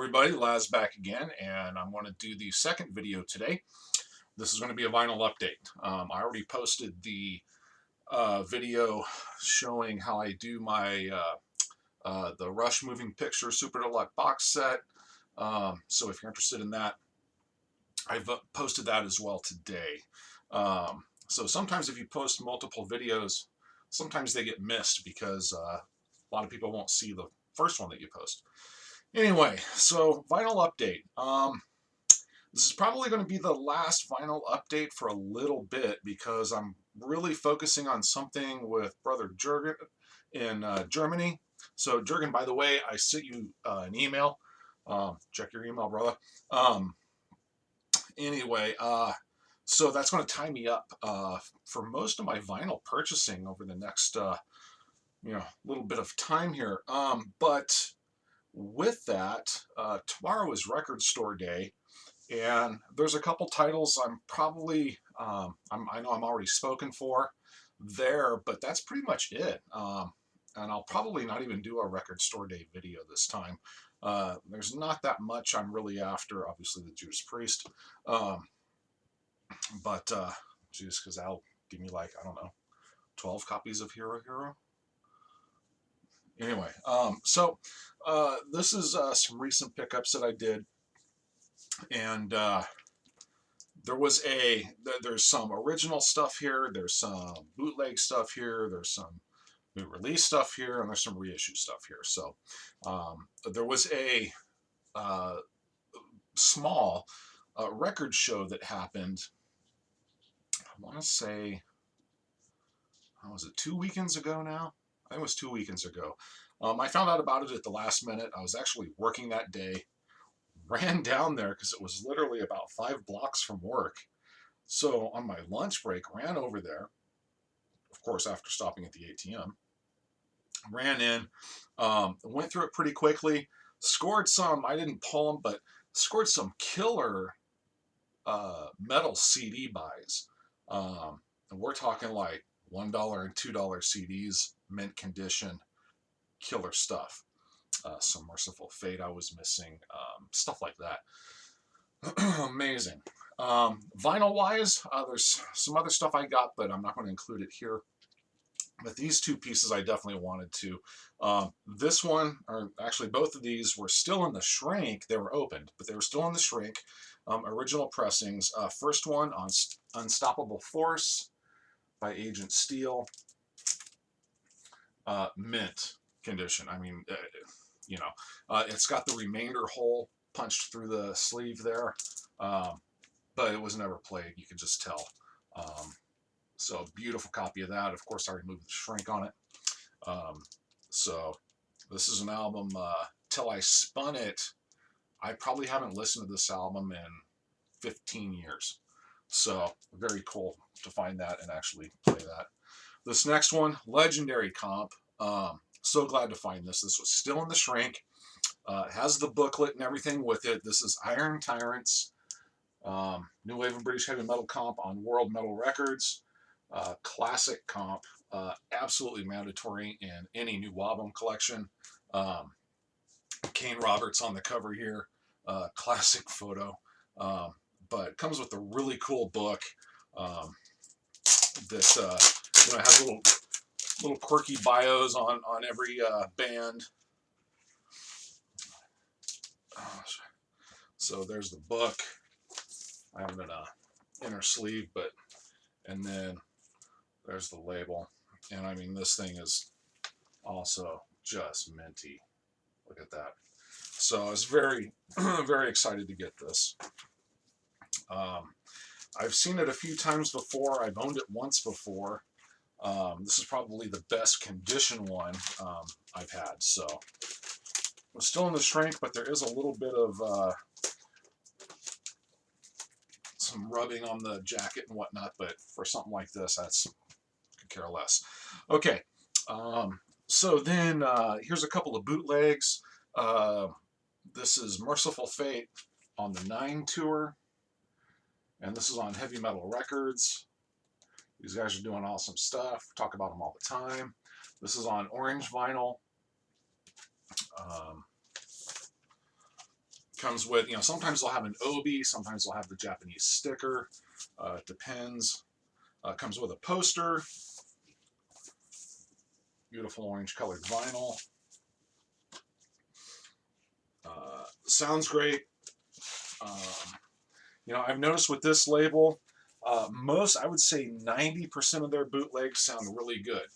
everybody, Laz back again, and I'm going to do the second video today. This is going to be a vinyl update. I already posted the video showing how I do my the Rush Moving Picture Super Deluxe box set. So if you're interested in that, I've posted that as well today. So sometimes if you post multiple videos, sometimes they get missed because a lot of people won't see the first one that you post. Anyway, so vinyl update. This is probably going to be the last vinyl update for a little bit because I'm really focusing on something with brother Jurgen in Germany. So Jurgen, by the way, I sent you an email. Check your email, brother. Anyway, so that's going to tie me up for most of my vinyl purchasing over the next little bit of time here. But with that, tomorrow is record store day, and there's a couple titles I'm probably, I know I'm already spoken for there, but that's pretty much it. And I'll probably not even do a record store day video this time. There's not that much I'm really after, obviously the Judas Priest, but just because that'll give me like, I don't know, 12 copies of Hero Hero. Anyway, this is some recent pickups that I did, and there's some original stuff here, there's some bootleg stuff here, there's some new release stuff here, and there's some reissue stuff here. So there was a small record show that happened, I want to say, how was it, 2 weekends ago now? I think it was 2 weekends ago. I found out about it at the last minute. I was actually working that day, ran down there because it was literally about 5 blocks from work. So on my lunch break, ran over there, of course, after stopping at the ATM, ran in, went through it pretty quickly, scored some, I didn't pull them, but scored some killer metal CD buys. And we're talking like $1 and $2 CDs, mint condition, killer stuff. Some Merciful Fate I was missing, stuff like that. Amazing. Vinyl wise, there's some other stuff I got, but I'm not going to include it here. But these two pieces I definitely wanted to. This one, or actually both of these, were still in the shrink. They were opened, but they were still in the shrink. Original pressings. First one on Unstoppable Force by Agent Steel. Mint condition. I mean, it's got the remainder hole punched through the sleeve there, but it was never played. You could just tell. So beautiful copy of that. Of course, I removed the shrink on it. So this is an album, Till I Spun It. I probably haven't listened to this album in 15 years. So very cool to find that and actually play that. This next one, legendary comp. So glad to find this. This was still in the shrink. Has the booklet and everything with it. This is Iron Tyrants, New Wave of British Heavy Metal comp on World Metal Records. Classic comp, absolutely mandatory in any new album collection. Kane Roberts on the cover here, classic photo, but it comes with a really cool book that has little quirky bios on every band. So there's the book. I have it in a inner sleeve, and then there's the label. And I mean, this thing is also just minty. Look at that. So I was very, very excited to get this. I've seen it a few times before. I've owned it once before. This is probably the best condition one I've had. So it's still in the shrink, but there is a little bit of some rubbing on the jacket and whatnot. But for something like this, that's could care less. Okay. So then here's a couple of bootlegs. This is Merciful Fate on the 9 tour, and this is on Heavy Metal Records. These guys are doing awesome stuff. Talk about them all the time. This is on Orange vinyl. Comes with, sometimes they'll have an obi, sometimes they'll have the Japanese sticker. It depends. Comes with a poster. Beautiful orange colored vinyl. Sounds great. I've noticed with this label, I would say 90% of their bootlegs sound really good.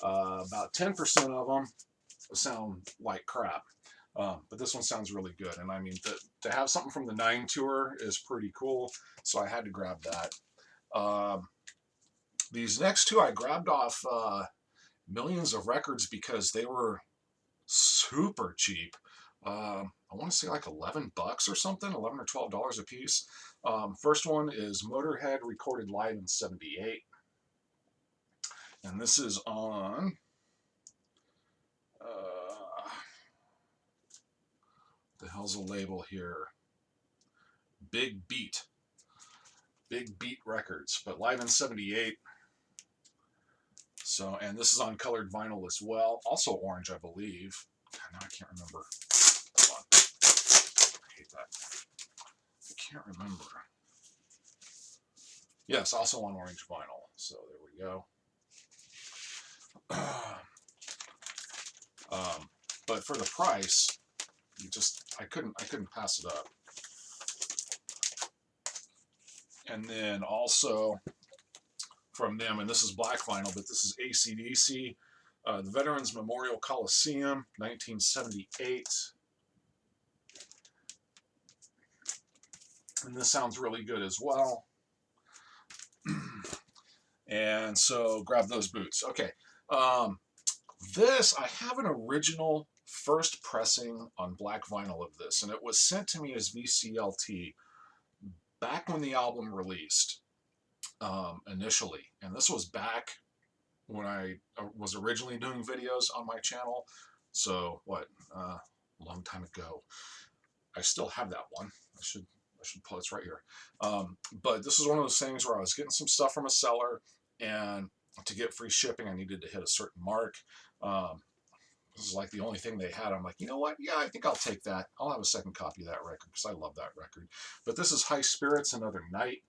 About 10% of them sound like crap. But this one sounds really good. And I mean, to have something from the 9 tour is pretty cool. So I had to grab that. These next two I grabbed off Millions of Records because they were super cheap. I want to say like 11 bucks or something, 11 or $12 a piece. First one is Motorhead, recorded live in '78. And this is on the hell's the label here? Big Beat Records, but live in '78. So, and this is on colored vinyl as well. Also orange, I believe. Now I can't remember. Hold on. I hate that. I can't remember. Yes, also on orange vinyl. So there we go. But for the price, I couldn't pass it up. And then also from them, and this is black vinyl, but this is AC/DC, the Veterans Memorial Coliseum, 1978. And this sounds really good as well. And so grab those boots. Okay. This, I have an original first pressing on black vinyl of this, and it was sent to me as VCLT back when the album released initially. And this was back when I was originally doing videos on my channel. So a long time ago. I still have that one. I should pull it's right here. But this is one of those things where I was getting some stuff from a seller, and to get free shipping, I needed to hit a certain mark. This is like the only thing they had. I'm like, you know what? Yeah, I think I'll take that. I'll have a second copy of that record because I love that record. But this is High Spirits, Another Night.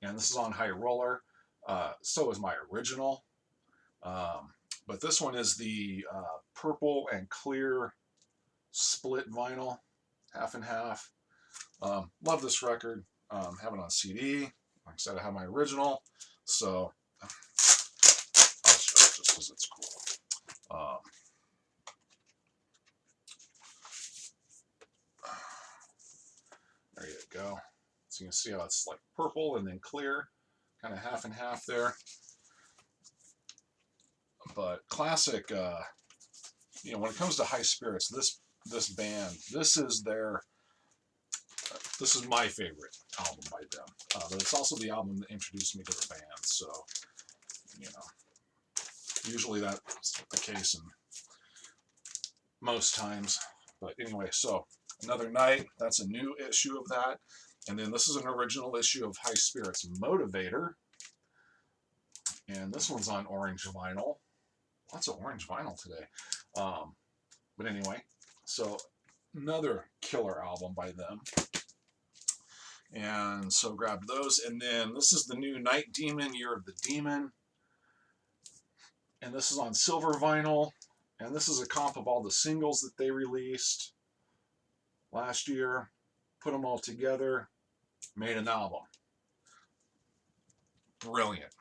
And this is on High Roller. So is my original. But this one is the purple and clear split vinyl, half and half. Love this record. Have it on CD. Like I said, I have my original. So I'll show it just because it's cool. There you go. So you can see how it's like purple and then clear, kind of half and half there. But classic, when it comes to High Spirits, this band, this is my favorite album by them. But it's also the album that introduced me to the band. So, usually that's the case in most times. But anyway, so Another Night, that's a new issue of that. And then this is an original issue of High Spirits Motivator. And this one's on orange vinyl. Lots of orange vinyl today. But anyway, so another killer album by them. And so grab those. And then this is the new Night Demon, Year of the Demon. And this is on silver vinyl. And this is a comp of all the singles that they released last year. Put them all together. Made an album. Brilliant.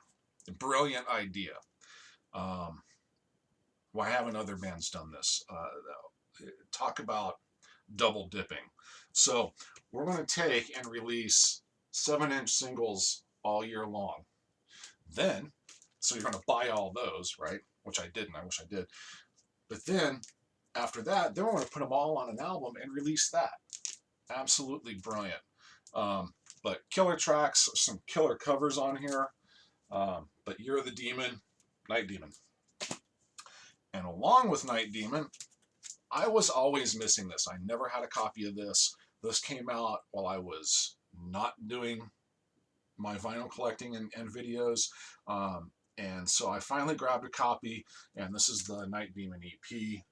Brilliant idea. Why haven't other bands done this? Talk about double dipping. So we're going to take and release 7-inch singles all year long. Then, so you're going to buy all those, right? Which I didn't. I wish I did. But then, after that, then we're going to put them all on an album and release that. Absolutely brilliant. But killer tracks, some killer covers on here. But Year of the Demon, Night Demon. And along with Night Demon, I was always missing this. I never had a copy of this. This came out while I was not doing my vinyl collecting and videos. And so I finally grabbed a copy, and this is the Night Demon EP.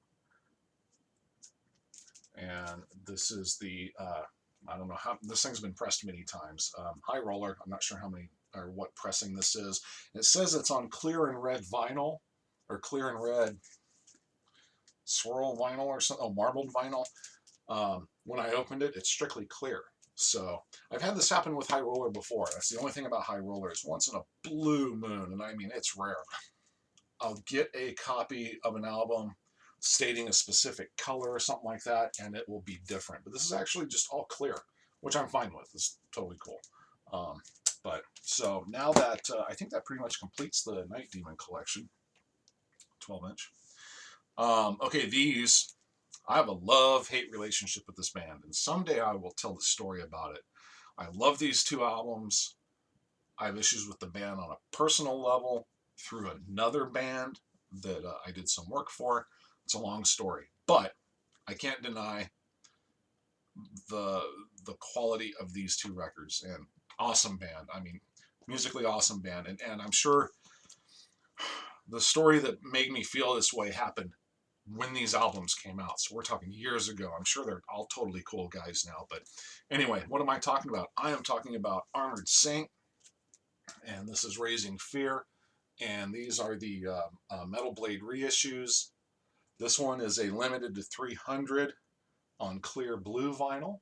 And this is the, I don't know how, this thing's been pressed many times. High roller, I'm not sure how many or what pressing this is. It says it's on clear and red vinyl, or clear and red swirl vinyl or something, oh, marbled vinyl. When I opened it, it's strictly clear. So I've had this happen with high roller before. That's the only thing about high roller is once in a blue moon, and I mean it's rare, I'll get a copy of an album stating a specific color or something like that, and it will be different. But this is actually just all clear, which I'm fine with. It's totally cool. But so now that I think that pretty much completes the Night Demon collection, 12-inch. Okay, these, I have a love-hate relationship with this band, and someday I will tell the story about it. I love these two albums. I have issues with the band on a personal level through another band that I did some work for. It's a long story, but I can't deny the quality of these two records. And awesome band. I mean, musically awesome band. And I'm sure the story that made me feel this way happened when these albums came out. So we're talking years ago. I'm sure they're all totally cool guys now. But anyway, what am I talking about? I am talking about Armored Saint, and this is Raising Fear. And these are the Metal Blade reissues. This one is a limited to 300 on clear blue vinyl.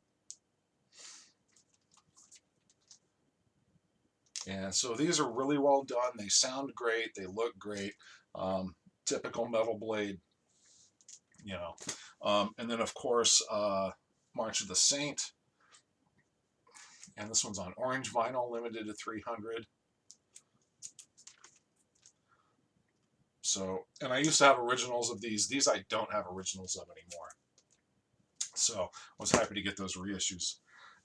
And so these are really well done. They sound great. They look great. Typical Metal Blade, you know. And then, of course, March of the Saint. And this one's on orange vinyl, limited to 300. So, and I used to have originals of these. These I don't have originals of anymore. So I was happy to get those reissues.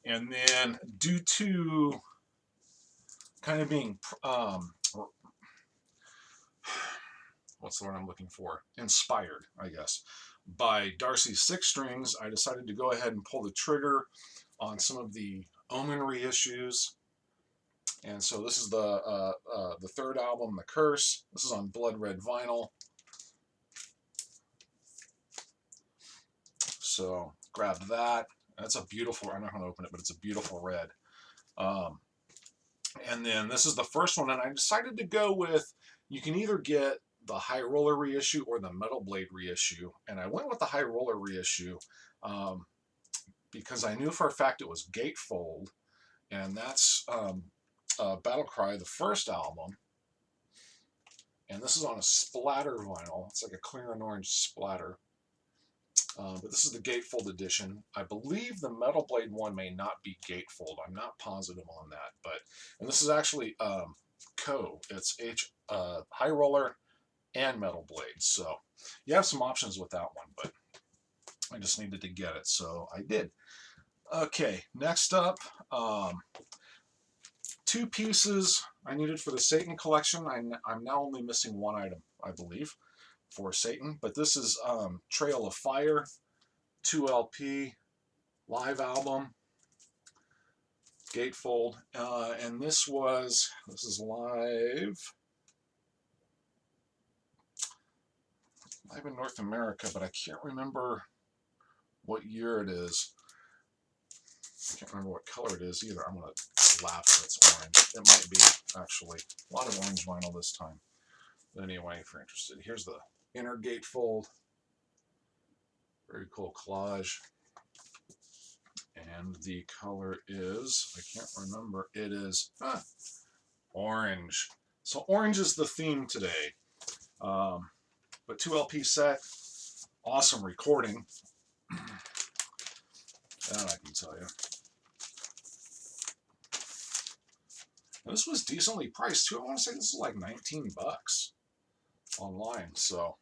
And then due to kind of being, what's the word I'm looking for? Inspired, I guess, by Darcy's Six Strings, I decided to go ahead and pull the trigger on some of the Omen reissues. And so this is the third album, The Curse. This is on blood red vinyl. So grabbed that. That's a beautiful, I'm not going to open it, but it's a beautiful red. And then this is the first one, and I decided to go with, you can either get the High Roller reissue or the Metal Blade reissue. And I went with the High Roller reissue because I knew for a fact it was gatefold, and that's Battle Cry, the first album. And this is on a splatter vinyl. It's like a clear and orange splatter. But this is the gatefold edition. I believe the Metal Blade one may not be gatefold. I'm not positive on that. But and this is actually It's High Roller and Metal Blade. So you have some options with that one, but I just needed to get it, so I did. Okay, next up, two pieces I needed for the Satan collection. I'm now only missing one item, I believe, for Satan, but this is Trail of Fire, 2LP, live album, gatefold, and this is live in North America, but I can't remember what year it is. I can't remember what color it is either. I'm going to laugh if it's orange. It might be, actually. A lot of orange vinyl this time. But anyway, if you're interested, here's the inner gatefold. Very cool collage. And the color is, I can't remember, it is orange. So orange is the theme today. But 2LP set, awesome recording. That I can tell you. And this was decently priced too. I want to say this is like 19 bucks online. So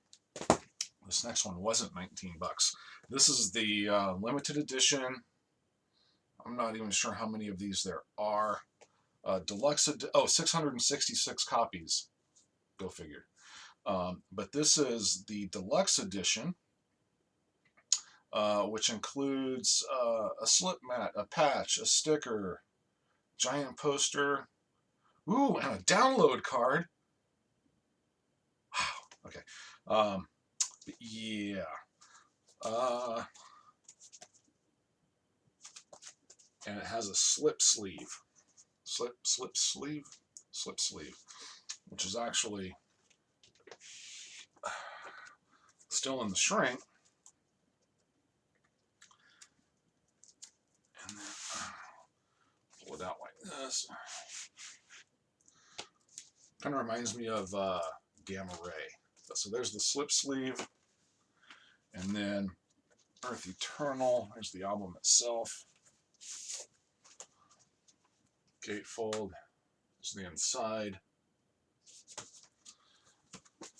this next one wasn't 19 bucks. This is the limited edition. I'm not even sure how many of these there are. Deluxe, 666 copies. Go figure. But this is the deluxe edition, which includes a slip mat, a patch, a sticker, giant poster, ooh, and a download card. Wow. Okay. Yeah. and it has a slip sleeve. Slip sleeve, which is actually still in the shrink. And then pull it out like this. Kind of reminds me of Gamma Ray. So there's the slip sleeve, and then Earth Eternal. There's the album itself. Gatefold. There's the inside.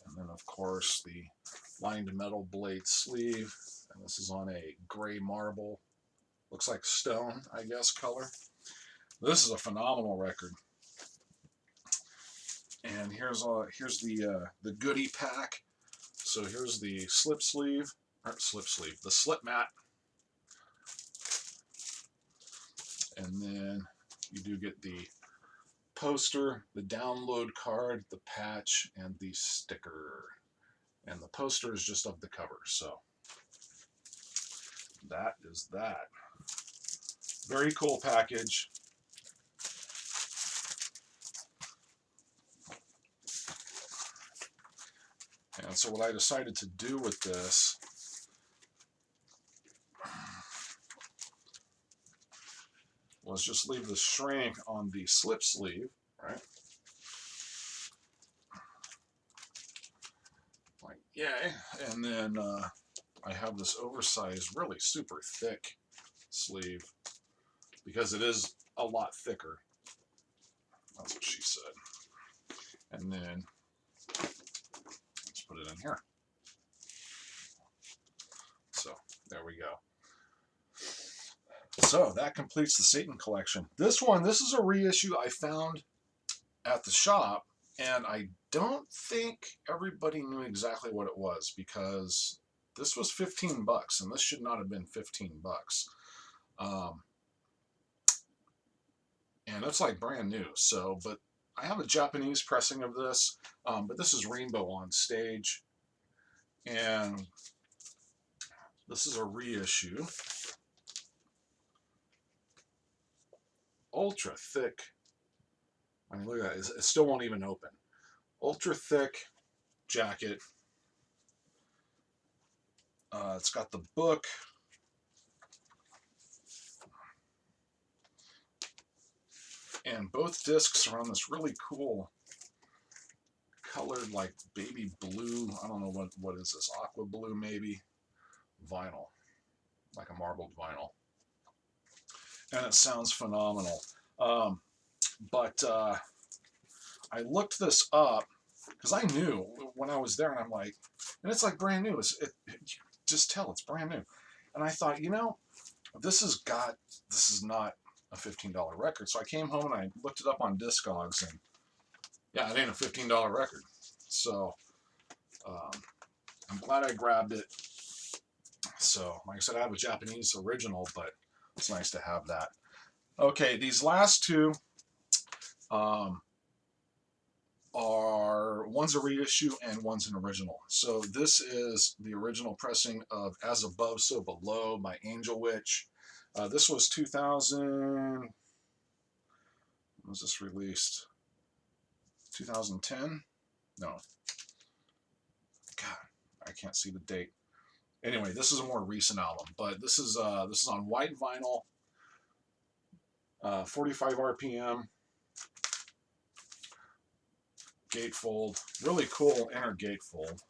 And then, of course, the lined metal blade sleeve. And this is on a gray marble. Looks like stone, I guess, color. This is a phenomenal record. And here's the goodie pack. So here's the slip sleeve, the slip mat. And then you do get the poster, the download card, the patch, and the sticker. And the poster is just of the cover. So that is that. Very cool package. And so what I decided to do with this was just leave the shrink on the slip sleeve, right? Like, yay. And then I have this oversized, really super thick sleeve because it is a lot thicker. That's what she said. And then let's put it in here. So there we go. So that completes the Satan collection. This is a reissue I found at the shop, and I don't think everybody knew exactly what it was because this was $15, and this should not have been $15. And it's like brand new. So, but I have a Japanese pressing of this, but this is Rainbow on Stage, and this is a reissue. Ultra thick. I mean, look at that. It still won't even open. Ultra thick jacket. It's got the book. And both discs are on this really cool colored, like baby blue. I don't know what is this, aqua blue maybe, vinyl, like a marbled vinyl. And it sounds phenomenal. But I looked this up because I knew when I was there, and I'm like, and it's like brand new. You just tell it's brand new. And I thought, you know, this is not a $15 record. So I came home and I looked it up on Discogs, and yeah, it ain't a $15 record. So I'm glad I grabbed it. So, like I said, I have a Japanese original, but it's nice to have that. Okay, these last two are, one's a reissue and one's an original. So this is the original pressing of As Above, So Below by Angel Witch. This was 2000, when was this released? 2010? No. God, I can't see the date. Anyway, this is a more recent album, but this is on white vinyl, 45 RPM, gatefold, really cool inner gatefold.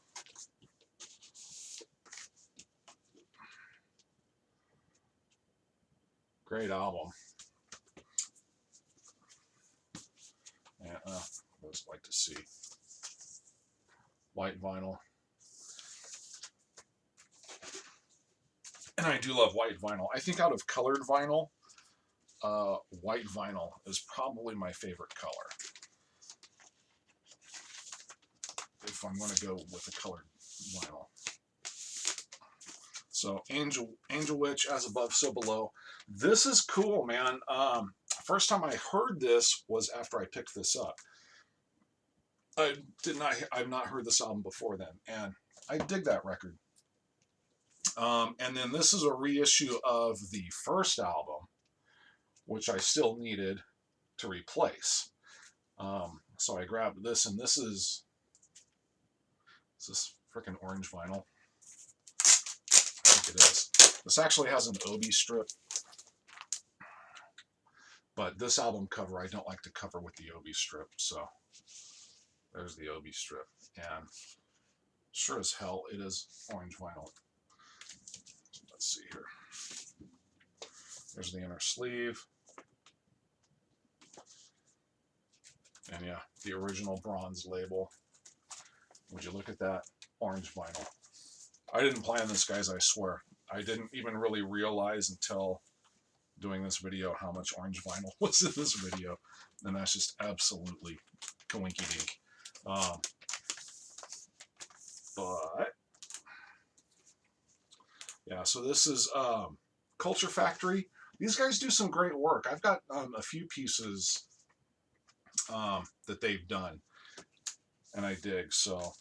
Great album. And I always like to see white vinyl. And I do love white vinyl. I think out of colored vinyl, white vinyl is probably my favorite color. If I'm going to go with a colored vinyl. So Angel Witch, As Above, So Below. This is cool, man. First time I heard this was after I picked this up. I've not heard this album before then, and I dig that record. And then this is a reissue of the first album, which I still needed to replace. So I grabbed this, and this is this freaking orange vinyl? I think it is. This actually has an Obi strip, but this album cover I don't like to cover with the Obi strip, so there's the Obi strip, and sure as hell it is orange vinyl. Let's see here. There's the inner sleeve. And yeah, the original bronze label. Would you look at that? Orange vinyl. I didn't plan this, guys, I swear. I didn't even really realize until doing this video how much orange vinyl was in this video. And that's just absolutely coinky dink. But yeah, so this is Culture Factory. These guys do some great work. I've got a few pieces that they've done, and I dig. So, all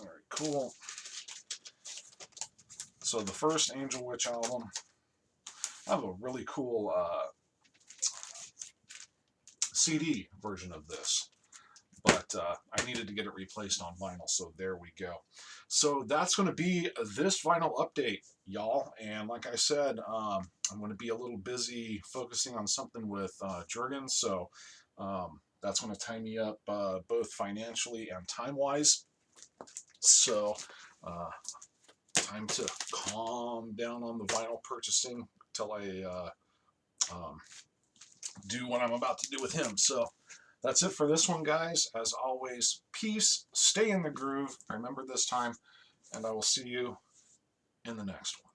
right, cool. So the first Angel Witch album, I have a really cool CD version of this, but I needed to get it replaced on vinyl, so there we go. So that's going to be this vinyl update, y'all. And like I said, I'm going to be a little busy focusing on something with Jurgen, so that's going to tie me up both financially and time-wise. So time to calm down on the vinyl purchasing till I do what I'm about to do with him. So that's it for this one, guys. As always, peace, stay in the groove. Remember this time, and I will see you in the next one.